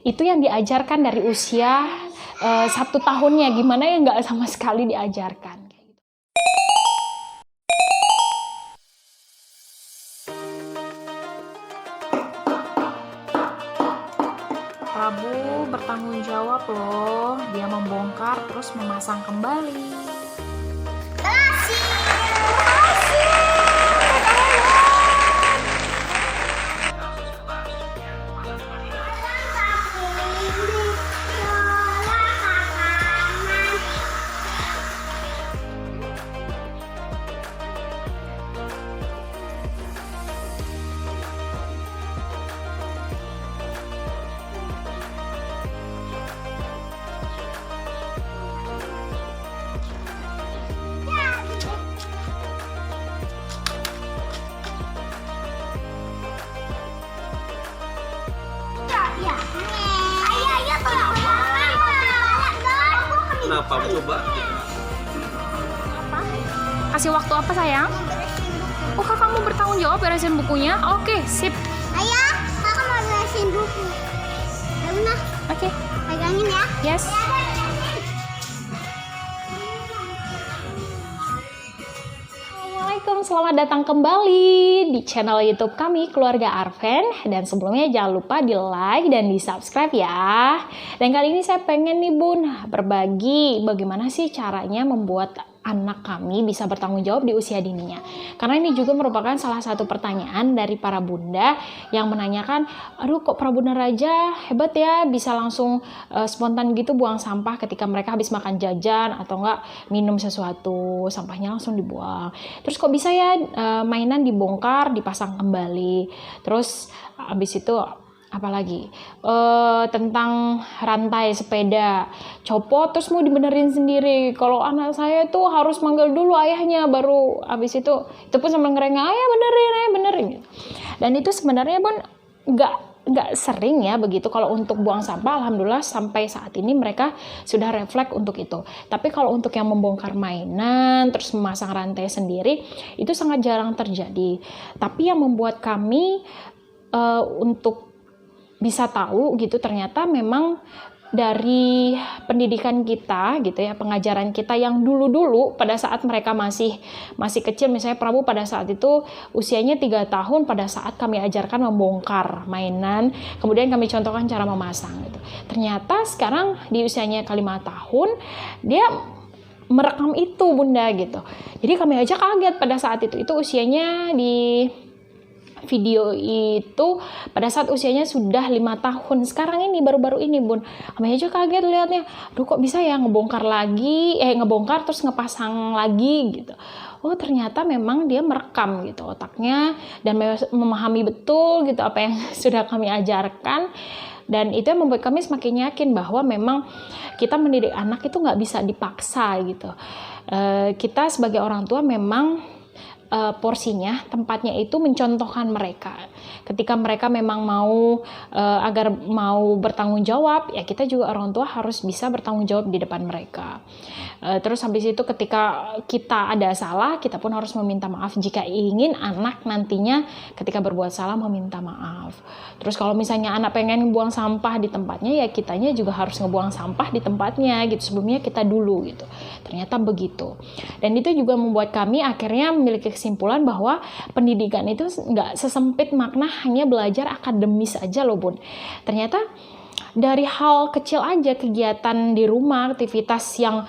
Itu yang diajarkan dari usia 1 tahunnya, gimana ya nggak sama sekali diajarkan. Prabu bertanggung jawab loh, dia membongkar terus memasang kembali. Kenapa? Coba. Apa? Kasih waktu apa sayang? Oh, kakak mau bertanggung jawab beresin bukunya? Oke, sip. Ayah, kakak mau beresin buku. Ya udah. Oke. Pegangin ya. Yes. Assalamualaikum, selamat datang kembali di channel YouTube kami, Keluarga Arven. Dan sebelumnya jangan lupa di like dan di subscribe ya. Dan kali ini saya pengen nih Bun, berbagi bagaimana sih caranya membuat anak kami bisa bertanggung jawab di usia dininya. Karena ini juga merupakan salah satu pertanyaan dari para bunda yang menanyakan, aduh kok Prabunda Raja hebat ya bisa langsung spontan gitu buang sampah ketika mereka habis makan jajan atau enggak minum sesuatu, sampahnya langsung dibuang. Terus kok bisa ya mainan dibongkar, dipasang kembali. Terus habis itu apalagi tentang rantai sepeda copot terus mau dibenerin sendiri. Kalau anak saya tuh harus manggil dulu ayahnya baru habis itu pun sambil ngerengek ayah benerin. Dan itu sebenarnya Bun nggak sering ya begitu. Kalau untuk buang sampah alhamdulillah sampai saat ini mereka sudah refleks untuk itu. Tapi kalau untuk yang membongkar mainan terus memasang rantai sendiri itu sangat jarang terjadi. Tapi yang membuat kami untuk bisa tahu gitu ternyata memang dari pendidikan kita gitu ya, pengajaran kita yang dulu pada saat mereka masih kecil, misalnya Prabu pada saat itu usianya 3 tahun, pada saat kami ajarkan membongkar mainan, kemudian kami contohkan cara memasang gitu. Ternyata sekarang di usianya ke 5 tahun dia merekam itu Bunda gitu. Jadi kami aja kaget pada saat itu usianya di video itu pada saat usianya sudah 5 tahun. Sekarang ini baru-baru ini Bun, kami aja kaget lihatnya. Aduh kok bisa ya ngebongkar terus ngepasang lagi gitu. Oh ternyata memang dia merekam gitu otaknya dan memahami betul gitu apa yang sudah kami ajarkan. Dan itu yang membuat kami semakin yakin bahwa memang kita mendidik anak itu nggak bisa dipaksa gitu. Kita sebagai orang tua memang porsinya, tempatnya itu mencontohkan mereka. Ketika mereka memang mau agar mau bertanggung jawab, ya kita juga orang tua harus bisa bertanggung jawab di depan mereka. Terus habis itu ketika kita ada salah, kita pun harus meminta maaf jika ingin anak nantinya ketika berbuat salah meminta maaf. Terus kalau misalnya anak pengen buang sampah di tempatnya, ya kitanya juga harus ngebuang sampah di tempatnya gitu. Sebelumnya kita dulu gitu. Ternyata begitu. Dan itu juga membuat kami akhirnya memiliki kesimpulan bahwa pendidikan itu nggak sesempit makna hanya belajar akademis aja loh Bun. Ternyata dari hal kecil aja, kegiatan di rumah, aktivitas yang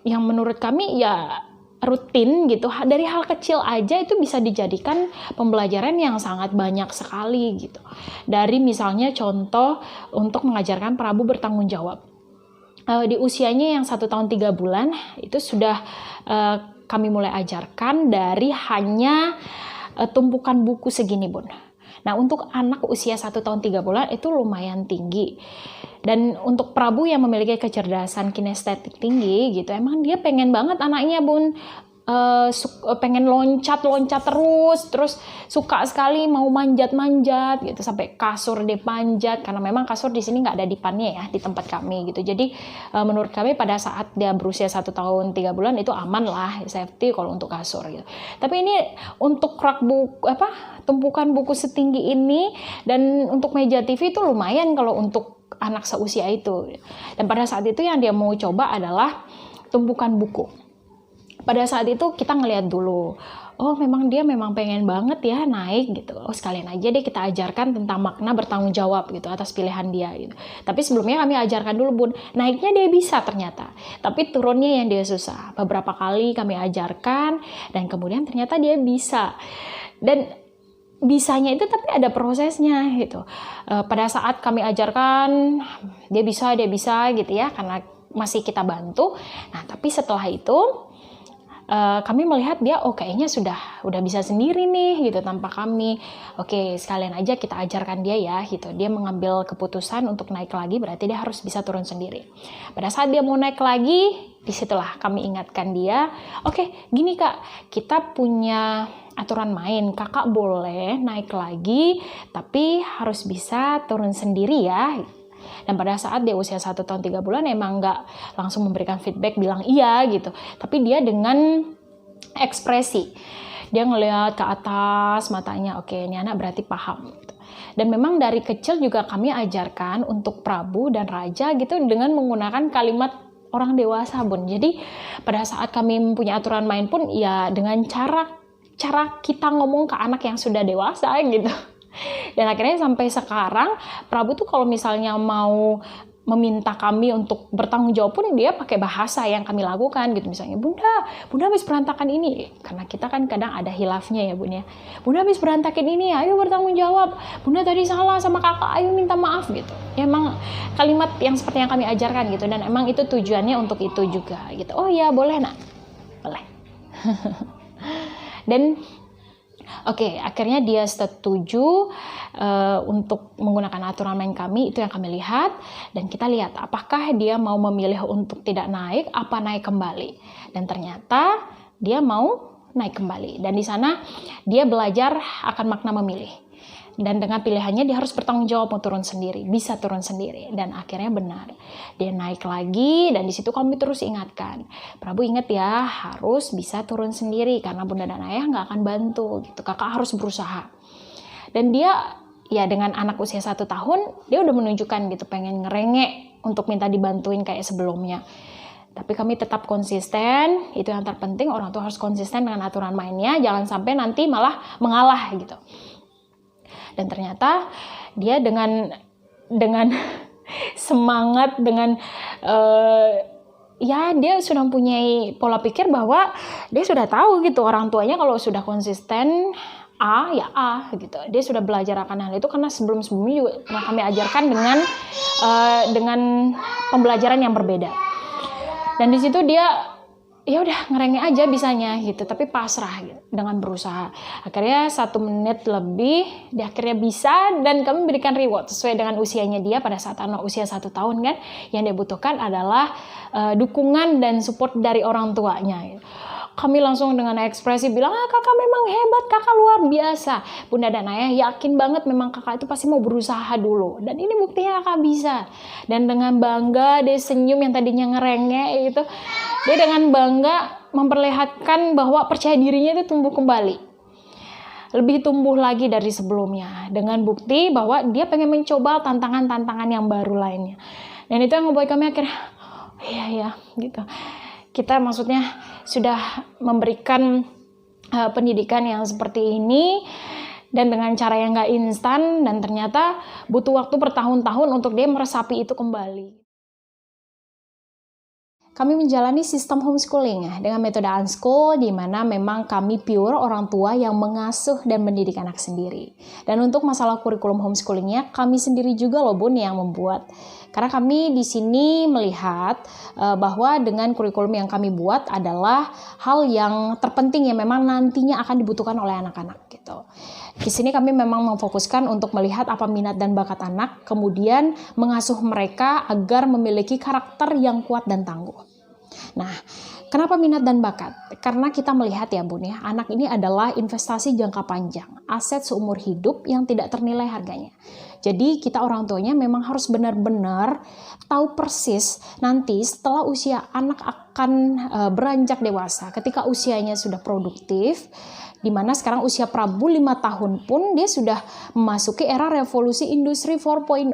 menurut kami ya rutin gitu, dari hal kecil aja itu bisa dijadikan pembelajaran yang sangat banyak sekali gitu. Dari misalnya contoh untuk mengajarkan Prabu bertanggung jawab. Di usianya yang 1 tahun 3 bulan itu sudah kami mulai ajarkan dari hanya tumpukan buku segini Bun. Nah untuk anak usia 1 tahun 3 bulan itu lumayan tinggi. Dan untuk Prabu yang memiliki kecerdasan kinestetik tinggi gitu, emang dia pengen banget anaknya Bun pengen loncat terus suka sekali mau manjat gitu sampai kasur dipanjat karena memang kasur di sini nggak ada dipannya ya di tempat kami gitu. Jadi menurut kami pada saat dia berusia 1 tahun 3 bulan itu aman lah, safety kalau untuk kasur gitu. Tapi ini untuk rak tumpukan buku setinggi ini dan untuk meja TV itu lumayan kalau untuk anak seusia itu. Dan pada saat itu yang dia mau coba adalah tumpukan buku. Pada saat itu kita ngelihat dulu, oh memang dia pengen banget ya naik gitu. Oh sekalian aja deh kita ajarkan tentang makna bertanggung jawab gitu atas pilihan dia gitu. Tapi sebelumnya kami ajarkan dulu Bun, naiknya dia bisa ternyata, tapi turunnya yang dia susah. Beberapa kali kami ajarkan dan kemudian ternyata dia bisa. Dan bisanya itu tapi ada prosesnya gitu. Pada saat kami ajarkan dia bisa gitu ya, karena masih kita bantu. Nah tapi setelah itu kami melihat dia kayaknya udah bisa sendiri nih gitu tanpa kami. Oke, sekalian aja kita ajarkan dia ya gitu. Dia mengambil keputusan untuk naik lagi, berarti dia harus bisa turun sendiri. Pada saat dia mau naik lagi, disitulah kami ingatkan dia, oke, gini Kak, kita punya aturan main. Kakak boleh naik lagi, tapi harus bisa turun sendiri ya. Dan pada saat dia usia 1 tahun 3 bulan emang nggak langsung memberikan feedback bilang iya gitu, tapi dia dengan ekspresi, dia ngelihat ke atas matanya, oke ini anak berarti paham gitu. Dan memang dari kecil juga kami ajarkan untuk Prabu dan Raja gitu dengan menggunakan kalimat orang dewasa Bun. Jadi pada saat kami mempunyai aturan main pun ya dengan cara kita ngomong ke anak yang sudah dewasa gitu. Dan akhirnya sampai sekarang Prabu tuh kalau misalnya mau meminta kami untuk bertanggung jawab pun dia pakai bahasa yang kami lakukan gitu. Misalnya, Bunda habis berantakan ini, karena kita kan kadang ada hilafnya ya Bun ya. Bunda habis berantakan ini, ayo bertanggung jawab. Bunda tadi salah sama kakak, ayo minta maaf gitu. Ya, emang kalimat yang seperti yang kami ajarkan gitu, dan emang itu tujuannya untuk itu juga gitu. Oh iya boleh nak, boleh. Dan oke, akhirnya dia setuju untuk menggunakan aturan main kami, itu yang kami lihat. Dan kita lihat apakah dia mau memilih untuk tidak naik, apa naik kembali. Dan ternyata dia mau naik kembali. Dan di sana dia belajar akan makna memilih. Dan dengan pilihannya dia harus bertanggung jawab mau turun sendiri, bisa turun sendiri. Dan akhirnya benar, dia naik lagi. Dan di situ kami terus ingatkan, Prabu ingat ya, harus bisa turun sendiri karena Bunda dan Ayah nggak akan bantu gitu. Kakak harus berusaha. Dan dia ya dengan anak usia 1 tahun, dia udah menunjukkan gitu pengen ngerengek untuk minta dibantuin kayak sebelumnya. Tapi kami tetap konsisten, itu yang terpenting. Orang tua harus konsisten dengan aturan mainnya, jangan sampai nanti malah mengalah gitu. Dan ternyata dia dengan semangat, dengan ya dia sudah mempunyai pola pikir bahwa dia sudah tahu gitu orang tuanya kalau sudah konsisten A ya A gitu. Dia sudah belajar akan hal itu karena sebelum-sebelumnya juga pernah kami ajarkan dengan pembelajaran yang berbeda. Dan di situ dia ya udah ngerengek aja bisanya gitu, tapi pasrah gitu, dengan berusaha. Akhirnya 1 menit lebih dia akhirnya bisa, dan kami berikan reward sesuai dengan usianya dia. Pada saat anak usia 1 tahun kan, yang dia butuhkan adalah dukungan dan support dari orang tuanya gitu. Kami langsung dengan ekspresi bilang, kakak memang hebat, kakak luar biasa. Bunda dan Ayah yakin banget memang kakak itu pasti mau berusaha dulu. Dan ini buktinya kakak bisa. Dan dengan bangga dia senyum yang tadinya ngerengek gitu. Dia dengan bangga memperlihatkan bahwa percaya dirinya itu tumbuh kembali. Lebih tumbuh lagi dari sebelumnya. Dengan bukti bahwa dia pengen mencoba tantangan-tantangan yang baru lainnya. Dan itu yang membuat kami akhirnya, iya gitu. Kita maksudnya sudah memberikan pendidikan yang seperti ini dan dengan cara yang gak instan, dan ternyata butuh waktu bertahun-tahun untuk dia meresapi itu kembali. Kami menjalani sistem homeschooling dengan metode unschool, di mana memang kami pure orang tua yang mengasuh dan mendidik anak sendiri. Dan untuk masalah kurikulum homeschoolingnya, kami sendiri juga loh Bun yang membuat. Karena kami di sini melihat bahwa dengan kurikulum yang kami buat adalah hal yang terpenting yang memang nantinya akan dibutuhkan oleh anak-anak gitu. Di sini kami memang memfokuskan untuk melihat apa minat dan bakat anak, kemudian mengasuh mereka agar memiliki karakter yang kuat dan tangguh. Nah, kenapa minat dan bakat? Karena kita melihat ya Bun ya, anak ini adalah investasi jangka panjang, aset seumur hidup yang tidak ternilai harganya. Jadi kita orang tuanya memang harus benar-benar tahu persis nanti setelah usia anak akan beranjak dewasa, ketika usianya sudah produktif, Dimana sekarang usia Prabu 5 tahun pun dia sudah memasuki era revolusi industri 4.0,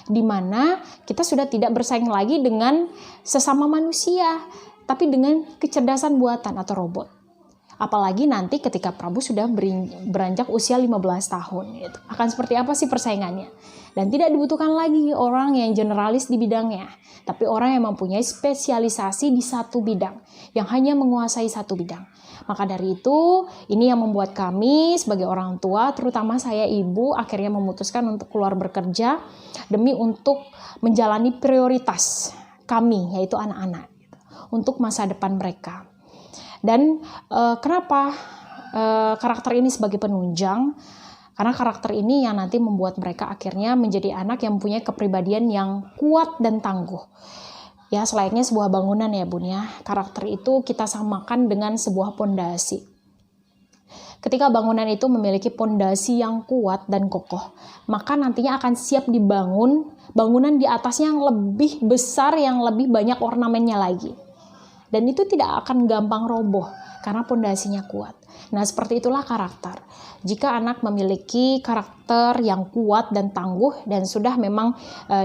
dimana kita sudah tidak bersaing lagi dengan sesama manusia, tapi dengan kecerdasan buatan atau robot. Apalagi nanti ketika Prabu sudah beranjak usia 15 tahun, gitu. Akan seperti apa sih persaingannya? Dan tidak dibutuhkan lagi orang yang generalis di bidangnya, tapi orang yang mempunyai spesialisasi di satu bidang, yang hanya menguasai satu bidang. Maka dari itu, ini yang membuat kami sebagai orang tua, terutama saya ibu, akhirnya memutuskan untuk keluar bekerja demi untuk menjalani prioritas kami, yaitu anak-anak, untuk masa depan mereka. Dan kenapa karakter ini sebagai penunjang? Karena karakter ini yang nanti membuat mereka akhirnya menjadi anak yang mempunyai kepribadian yang kuat dan tangguh. Ya, selayaknya sebuah bangunan ya Bun ya. Karakter itu kita samakan dengan sebuah pondasi. Ketika bangunan itu memiliki pondasi yang kuat dan kokoh, maka nantinya akan siap dibangun bangunan di atasnya yang lebih besar, yang lebih banyak ornamennya lagi. Dan itu tidak akan gampang roboh karena pondasinya kuat. Nah, seperti itulah karakter. Jika anak memiliki karakter yang kuat dan tangguh dan sudah memang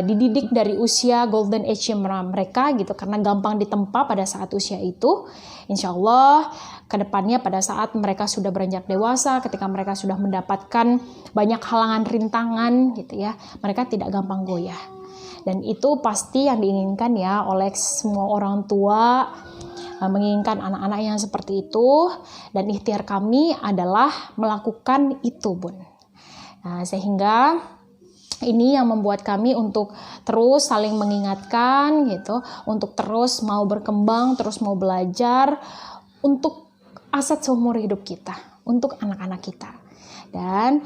dididik dari usia golden age mereka gitu, karena gampang ditempa pada saat usia itu, insya Allah kedepannya pada saat mereka sudah beranjak dewasa, ketika mereka sudah mendapatkan banyak halangan rintangan gitu ya, mereka tidak gampang goyah. Dan itu pasti yang diinginkan ya oleh semua orang tua, menginginkan anak-anak yang seperti itu, dan ikhtiar kami adalah melakukan itu Bun. Nah, sehingga ini yang membuat kami untuk terus saling mengingatkan gitu, untuk terus mau berkembang, terus mau belajar untuk aset seumur hidup kita, untuk anak-anak kita. Dan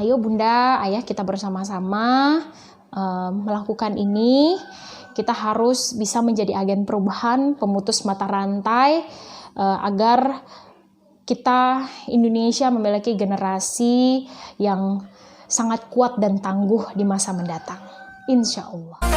ayo Bunda, Ayah, kita bersama-sama melakukan ini. Kita harus bisa menjadi agen perubahan, pemutus mata rantai, agar kita Indonesia memiliki generasi yang sangat kuat dan tangguh di masa mendatang. Insya Allah.